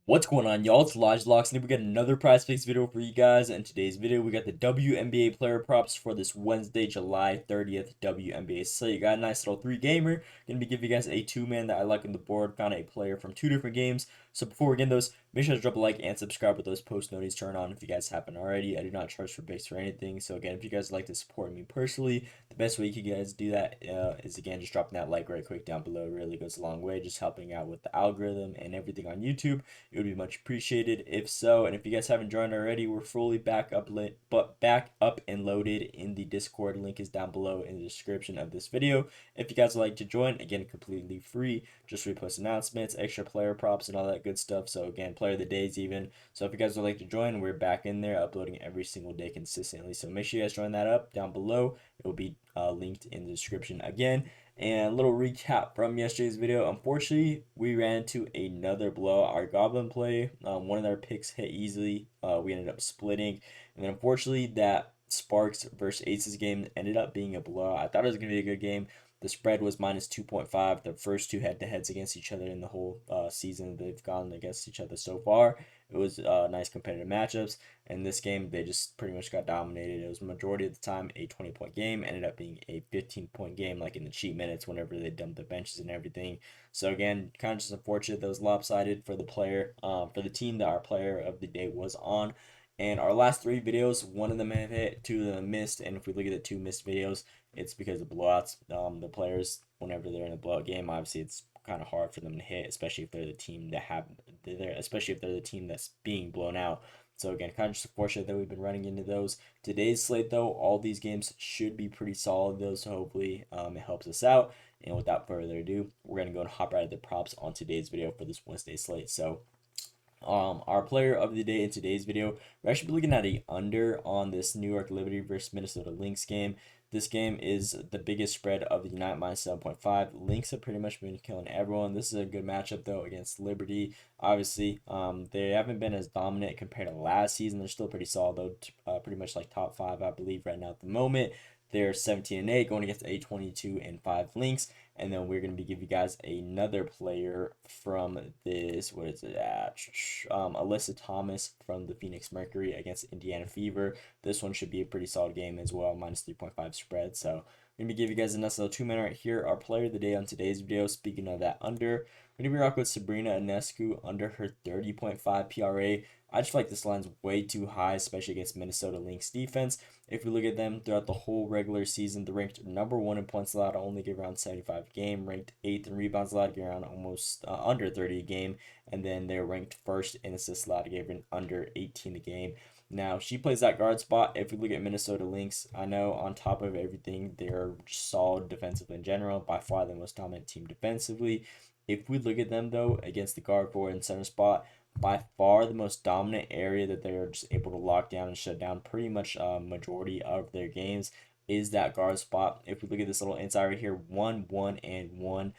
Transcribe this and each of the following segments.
What's going on, y'all? It's Locks, and we got another prize picks video for you guys. In today's video, we got the WNBA player props for this Wednesday, July 30th WNBA slate. You got a nice little three-gamer. Gonna be giving you guys a two-man that I like on the board. Found a player from two different games. So before we get those, make sure to drop a like and subscribe with those post notifications turned on if you guys haven't already. I do not charge for picks or anything. So again, if you guys would like to support me personally, the best way you guys do that is again just dropping that like right quick down below. It really goes a long way, just helping out with the algorithm and everything on YouTube. It would be much appreciated if so. And if you guys haven't joined already, we're fully back up and loaded in the Discord. Link is down below in the description of this video. If you guys would like to join, again, completely free. Just repost announcements, extra player props, and all that good stuff. So again, player of the days even. So if you guys would like to join, we're back in there uploading every single day consistently. So make sure you guys join that up down below. It will be linked in the description again. And a little recap from yesterday's video. Unfortunately, we ran into another blowout. Our Goblin play, one of their picks hit easily. We ended up splitting. And then unfortunately, that Sparks versus Aces game ended up being a blowout. I thought it was going to be a good game. The spread was minus 2.5. The first two head-to-heads against each other in the whole season they've gone against each other so far. It was nice competitive matchups. And this game, they just pretty much got dominated. It was majority of the time a 20-point game. Ended up being a 15-point game, like in the cheat minutes whenever they dumped the benches and everything. So again, kind of just unfortunate that was lopsided for the player, for the team that our player of the day was on. And our last three videos, one of them have hit, two of them missed. And if we look at the two missed videos, it's because of blowouts. The players, whenever they're in a blowout game, obviously it's kind of hard for them to hit, especially if they're the team that especially if they're the team that's being blown out. So again, kind of just unfortunate that we've been running into those. Today's slate, though, all these games should be pretty solid, though. So hopefully, it helps us out. And without further ado, we're gonna go and hop right at the props on today's video for this Wednesday slate. So our player of the day in today's video, we're actually looking at a under on this New York Liberty versus Minnesota Lynx game. This game is the biggest spread of the night, minus 7.5. Lynx have pretty much been killing everyone. This is a good matchup, though, against Liberty. Obviously, they haven't been as dominant compared to last season. They're still pretty solid, though, pretty much like top 5, I believe, right now at the moment. They're 17-8 going against a 22-5 Lynx. And then we're going to be giving you guys another player from this, what is it at? Alyssa Thomas from the Phoenix Mercury against Indiana Fever. This one should be a pretty solid game as well, minus 3.5 spread. So I'm going to give you guys a nice little two-man right here. Our player of the day on today's video, speaking of that under, we're going to be rocking with Sabrina Ionescu under her 30.5 PRA. I just feel like this line's way too high, especially against Minnesota Lynx defense. If we look at them throughout the whole regular season, they're ranked number 1 in points allowed, only give around 75 a game. Ranked 8th in rebounds allowed, give around almost under 30 a game. And then they're ranked 1st in assists allowed, give under 18 a game. Now, she plays that guard spot. If we look at Minnesota Lynx, I know on top of everything, they're solid defensively in general, by far the most dominant team defensively. If we look at them, though, against the guard, forward, and center spot, by far the most dominant area that they're just able to lock down and shut down pretty much majority of their games is that guard spot. If we look at this little inside right here, 1, 1, and 1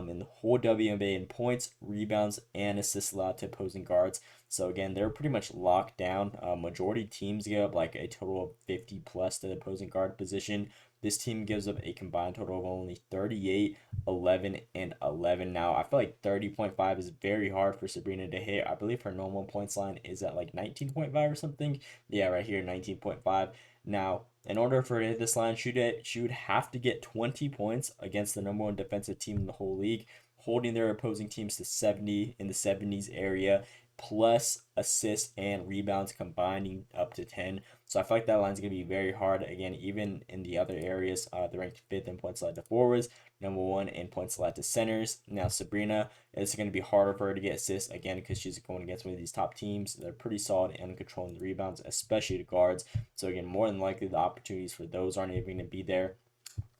in the whole WNBA in points, rebounds, and assists allowed to opposing guards. So again, they're pretty much locked down. Majority teams give up like a total of 50 plus to the opposing guard position. This team gives up a combined total of only 38, 11, and 11. Now, I feel like 30.5 is very hard for Sabrina to hit. I believe her normal points line is at like 19.5 or something. Yeah, right here, 19.5. Now, in order for her to hit this line, she would have to get 20 points against the number 1 defensive team in the whole league, holding their opposing teams to 70 in the 70s area, plus assists and rebounds combining up to 10. So I feel like that line's going to be very hard. Again, even in the other areas, they're ranked 5th in points allowed to forwards, number 1 in points allowed to centers. Now, Sabrina, it's going to be harder for her to get assists, again, because she's going against one of these top teams. They're pretty solid in controlling the rebounds, especially the guards. So again, more than likely, the opportunities for those aren't even going to be there.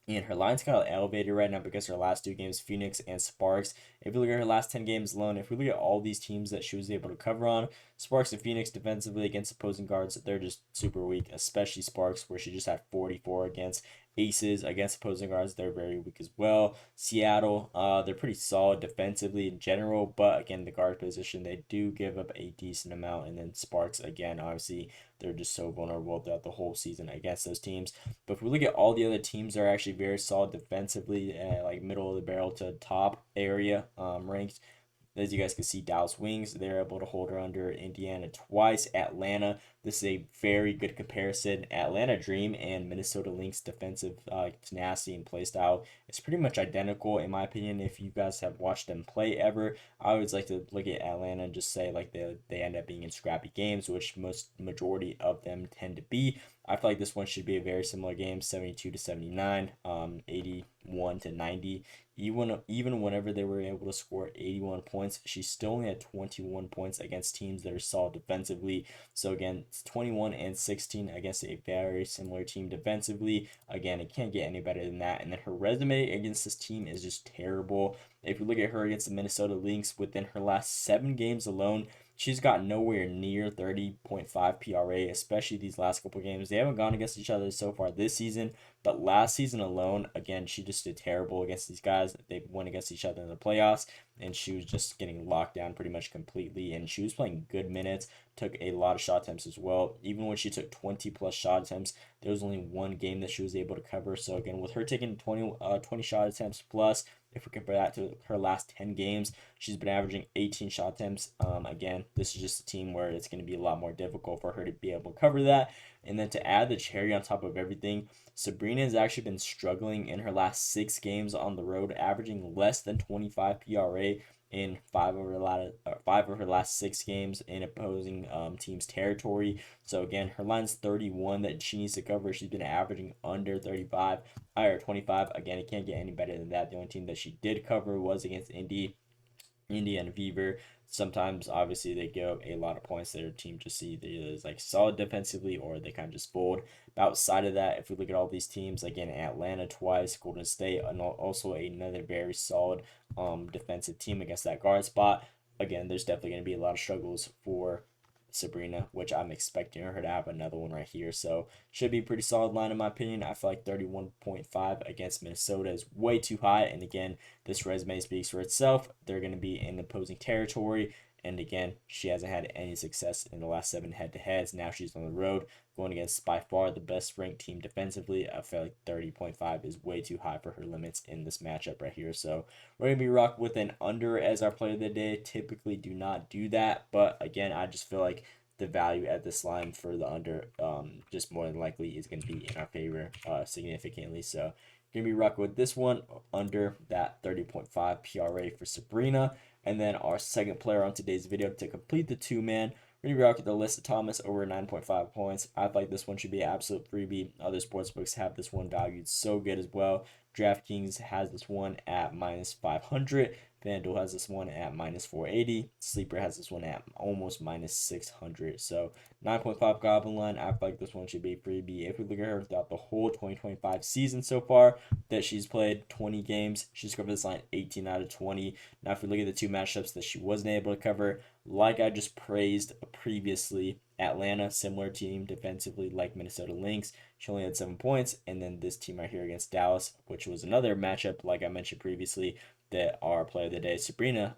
And her line's kind of elevated right now because her last two games, Phoenix and Sparks. If you look at her last 10 games alone, if we look at all these teams that she was able to cover on, Sparks and Phoenix defensively against opposing guards, they're just super weak, especially Sparks, where she just had 44 against Aces. Against opposing guards, they're very weak as well. Seattle, they're pretty solid defensively in general, but again, the guard position, they do give up a decent amount. And then Sparks, again, obviously, they're just so vulnerable throughout the whole season against those teams. But if we look at all the other teams, they're actually very solid defensively, like middle of the barrel to top area ranked. As you guys can see, Dallas Wings, they're able to hold her under. Indiana twice. Atlanta, this is a very good comparison. Atlanta Dream and Minnesota Lynx defensive tenacity and play style is pretty much identical in my opinion. If you guys have watched them play ever, I always like to look at Atlanta and just say like they end up being in scrappy games, which most majority of them tend to be. I feel like this one should be a very similar game, 72 to 79, 81 to 90. Even whenever they were able to score 81 points, she still only had 21 points against teams that are solid defensively. So again, it's 21 and 16 against a very similar team defensively. Again, it can't get any better than that. And then her resume against this team is just terrible. If you look at her against the Minnesota Lynx, within her last 7 games alone, she's got nowhere near 30.5 PRA, especially these last couple games. They haven't gone against each other so far this season, but last season alone, again, she just did terrible against these guys. They went against each other in the playoffs, and she was just getting locked down pretty much completely. And she was playing good minutes, took a lot of shot attempts as well. Even when she took 20 plus shot attempts, there was only one game that she was able to cover. So again, with her taking 20 shot attempts plus, if we compare that to her last 10 games, she's been averaging 18 shot attempts. Again, this is just a team where it's going to be a lot more difficult for her to be able to cover that. And then to add the cherry on top of everything, Sabrina has actually been struggling in her last 6 games on the road, averaging less than 25 PRA in five of her last 6 games in opposing teams' territory. So again, her line's 31 that she needs to cover. She's been averaging under 35 or 25. Again, it can't get any better than that. The only team that she did cover was against Indiana Fever. Sometimes, obviously, they give up a lot of points. Their team just either is like solid defensively or they kind of just fold. But outside of that, if we look at all these teams, again, Atlanta twice, Golden State, and also another very solid defensive team against that guard spot. Again, there's definitely going to be a lot of struggles for Sabrina, which I'm expecting her to have another one right here. So should be a pretty solid line in my opinion. I feel like 31.5 against Minnesota is way too high. And again, this resume speaks for itself. They're going to be in opposing territory. And again, she hasn't had any success in the last 7 head-to-heads. Now she's on the road going against by far the best ranked team defensively. I feel like 30.5 is way too high for her limits in this matchup right here. So we're going to be rocking with an under as our play of the day. Typically do not do that. But again, I just feel like the value at this line for the under just more than likely is going to be in our favor significantly. So going to be rocking with this one under that 30.5 PRA for Sabrina. And then our second player on today's video to complete the two-man, we're going to be rocking the Alyssa Thomas over 9.5 points. I feel like this one should be an absolute freebie. Other sportsbooks have this one valued so good as well. DraftKings has this one at minus 500. FanDuel has this one at minus 480. Sleeper has this one at almost minus 600. So 9.5 Goblin line. I feel like this one should be a freebie. If we look at her throughout the whole 2025 season so far, that she's played 20 games, she's covered this line 18 out of 20. Now, if we look at the 2 matchups that she wasn't able to cover, like I just praised previously, Atlanta, similar team defensively like Minnesota Lynx. She only had 7 points. And then this team right here against Dallas, which was another matchup, like I mentioned previously, that our player of the day, Sabrina,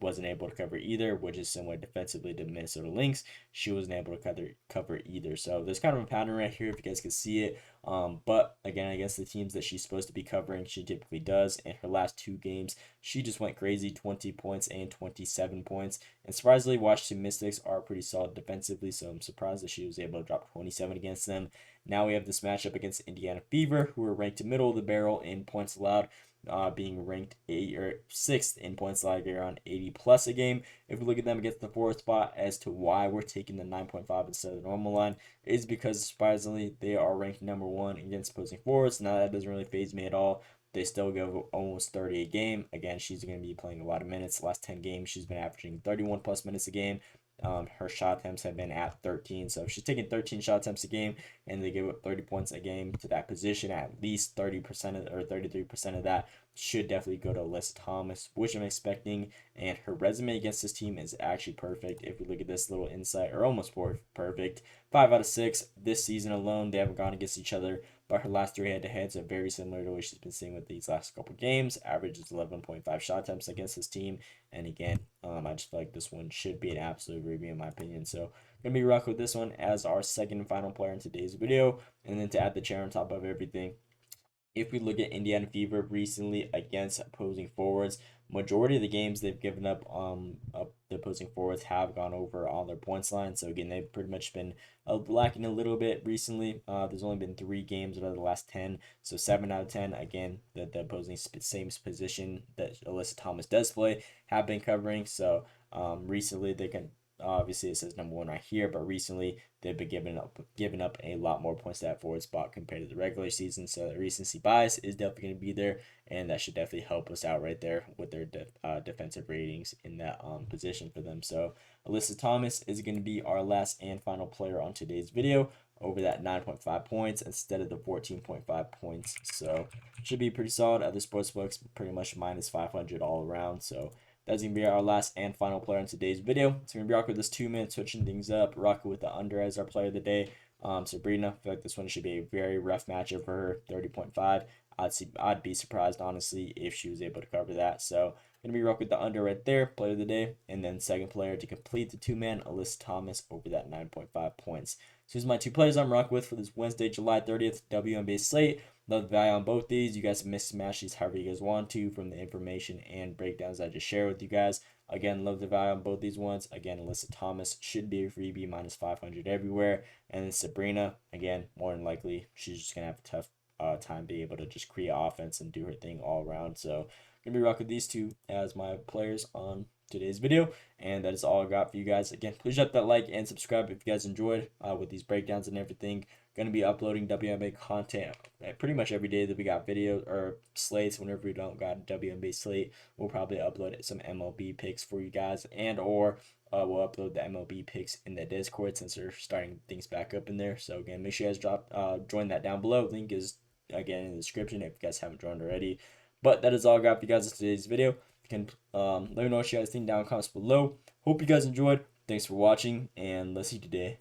wasn't able to cover either, which is similar defensively to Minnesota Lynx. She wasn't able to cover either. So there's kind of a pattern right here if you guys can see it. But again, against the teams that she's supposed to be covering, she typically does. In her last 2 games, she just went crazy, 20 points and 27 points. And surprisingly, Washington Mystics are pretty solid defensively, so I'm surprised that she was able to drop 27 against them. Now we have this matchup against Indiana Fever, who are ranked middle of the barrel in points allowed, being ranked 8th or 6th in points allowed, around 80 plus a game. If we look at them against the 4th spot, as to why we're taking the 9.5 instead of the normal line, is because surprisingly they are ranked number 1 against opposing forwards. Now that doesn't really faze me at all. They still go almost 30 a game. Again, she's going to be playing a lot of minutes. The last 10 games, she's been averaging 31 plus minutes a game. Her shot attempts have been at 13. So if she's taking 13 shot attempts a game and they give up 30 points a game to that position, at least 30% of, or 33% of that should definitely go to Alyssa Thomas, which I'm expecting. And her resume against this team is actually perfect. If we look at this little insight, or almost perfect, 5 out of 6 this season alone. They haven't gone against each other, but her last 3 head-to-heads are very similar to what she's been seeing with these last couple games. Averages 11.5 shot attempts against this team. And again, I just feel like this one should be an absolute review in my opinion. So gonna be rocking with this one as our second and final player in today's video. And then to add the chair on top of everything, If we look at Indiana Fever recently against opposing forwards, majority of the games they've given up the opposing forwards have gone over on their points line. So again, they've pretty much been lacking a little bit recently. There's only been 3 games out of the last 10, so 7 out of 10. Again, the opposing same position that Alyssa Thomas does play have been covering. So recently they can. Obviously, it says number 1 right here, but recently they've been giving up a lot more points to that forward spot compared to the regular season. So the recency bias is definitely going to be there, and that should definitely help us out right there with their defensive ratings in that position for them. So Alyssa Thomas is going to be our last and final player on today's video over that 9.5 points instead of the 14.5 points. So should be pretty solid. Other sportsbooks pretty much minus 500 all around. So that's going to be our last and final player in today's video. So we're going to be rocking with this 2 minute, switching things up, rocking with the under as our player of the day. Sabrina, I feel like this one should be a very rough matchup for her, 30.5. I'd be surprised, honestly, if she was able to cover that. So going to be rocking with the under right there, player of the day. And then second player to complete the 2-man, Alyssa Thomas over that 9.5 points. So here's my 2 players I'm rocking with for this Wednesday, July 30th WNBA slate. Love the value on both these. You guys can mix and match these however you guys want to from the information and breakdowns I just shared with you guys. Again, love the value on both these ones. Again, Alyssa Thomas should be a freebie minus 500 everywhere. And then Sabrina, again, more than likely, she's just going to have a tough time being able to just create offense and do her thing all around. So, going to be rocking these 2 as my players on today's video. And that is all I got for you guys. Again, please drop that like and subscribe if you guys enjoyed with these breakdowns and everything. Going to be uploading WNBA content pretty much every day that we got videos or slates. Whenever we don't got a WNBA slate, we'll probably upload some MLB picks for you guys, and or we'll upload the MLB picks in the Discord since they're starting things back up in there. So again, make sure you guys join that down below. Link is again in the description if you guys haven't joined already. But that is all I got for you guys in today's video. You can let me know what you guys think down in the comments below. Hope you guys enjoyed. Thanks for watching, and let's see you today.